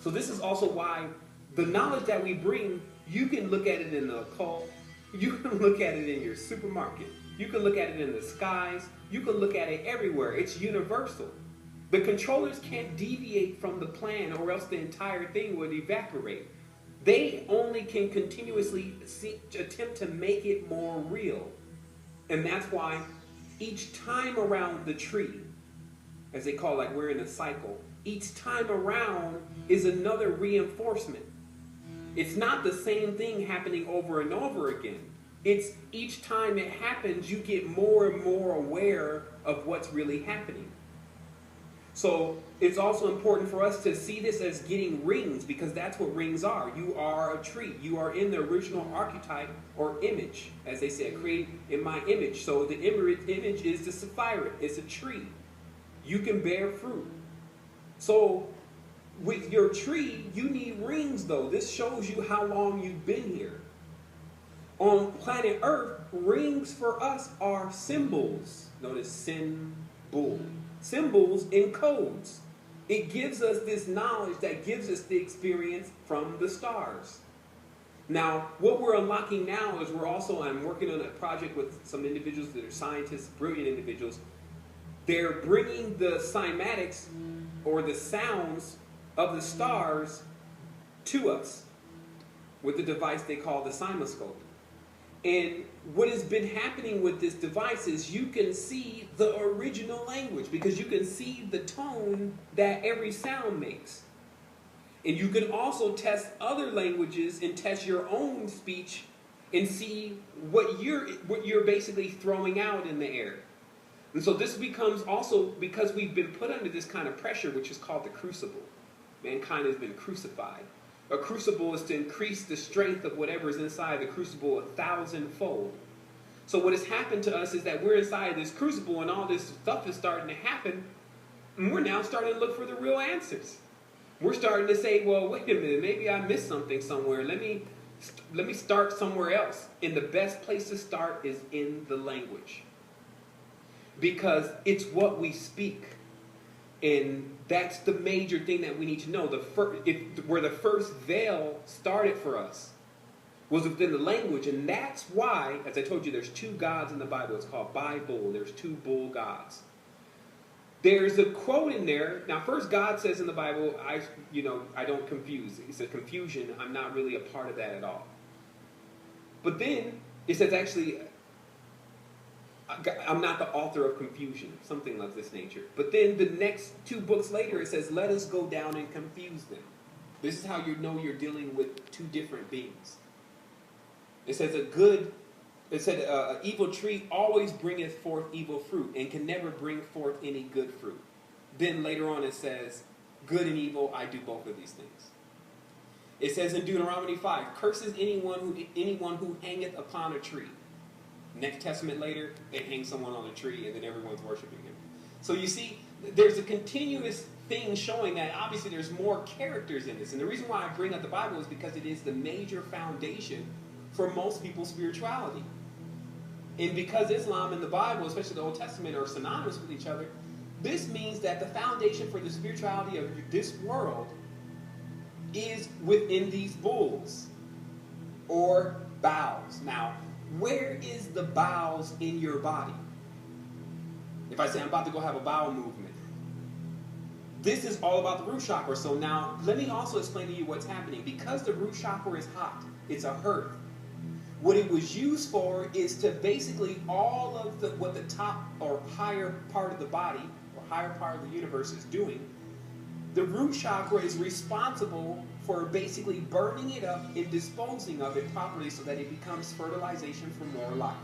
So this is also why the knowledge that we bring, you can look at it in the occult, you can look at it in your supermarket, you can look at it in the skies, you can look at it everywhere. It's universal. The controllers can't deviate from the plan or else the entire thing would evaporate. They only can continuously attempt to make it more real. And that's why each time around the tree, as they call it, like we're in a cycle, each time around is another reinforcement. It's not the same thing happening over and over again. It's each time it happens, you get more and more aware of what's really happening. So it's also important for us to see this as getting rings, because that's what rings are. You are a tree. You are in the original archetype or image, as they say, create in my image. So the image is the sapphire. It's a tree. You can bear fruit. So with your tree, you need rings, though. This shows you how long you've been here. On planet Earth, rings for us are symbols. Notice symbol. Symbols in codes. It gives us this knowledge that gives us the experience from the stars. Now, what we're unlocking now is I'm working on a project with some individuals that are scientists, brilliant individuals. They're bringing the PsimatiX, or the sounds of the stars, to us with the device they call the PsimaScopE. And what has been happening with this device is you can see the original language, because you can see the tone that every sound makes. And you can also test other languages and test your own speech and see what you're basically throwing out in the air. And so this becomes also, because we've been put under this kind of pressure, which is called the crucible. Mankind has been crucified. A crucible is to increase the strength of whatever is inside the crucible 1,000-fold. So what has happened to us is that we're inside this crucible and all this stuff is starting to happen, and we're now starting to look for the real answers. We're starting to say, well, wait a minute, maybe I missed something somewhere. Let me start somewhere else. And the best place to start is in the language, because it's what we speak. And that's the major thing that we need to know. Where the first veil started for us was within the language. And that's why, as I told you, there's two gods in the Bible. It's called Bible. There's two bull gods. There's a quote in there. Now, first, God says in the Bible, I don't confuse. He said confusion. I'm not really a part of that at all. But then it says, actually, I'm not the author of confusion, something of this nature. But then the next two books later, it says, let us go down and confuse them. This is how you know you're dealing with two different beings. It says an evil tree always bringeth forth evil fruit and can never bring forth any good fruit. Then later on it says, good and evil, I do both of these things. It says in Deuteronomy 5, curses anyone who hangeth upon a tree. Next Testament later, they hang someone on a tree and then everyone's worshiping him. So you see, there's a continuous thing showing that obviously there's more characters in this. And the reason why I bring up the Bible is because it is the major foundation for most people's spirituality. And because Islam and the Bible, especially the Old Testament, are synonymous with each other, this means that the foundation for the spirituality of this world is within these bulls, or bowels. Now, where is the bowels in your body? If I say I'm about to go have a bowel movement, this is all about the root chakra. So now, let me also explain to you what's happening. Because the root chakra is hot, it's a hearth. What it was used for is to basically all of what the top or higher part of the body, or higher part of the universe is doing. The root chakra is responsible for basically burning it up and disposing of it properly so that it becomes fertilization for more life.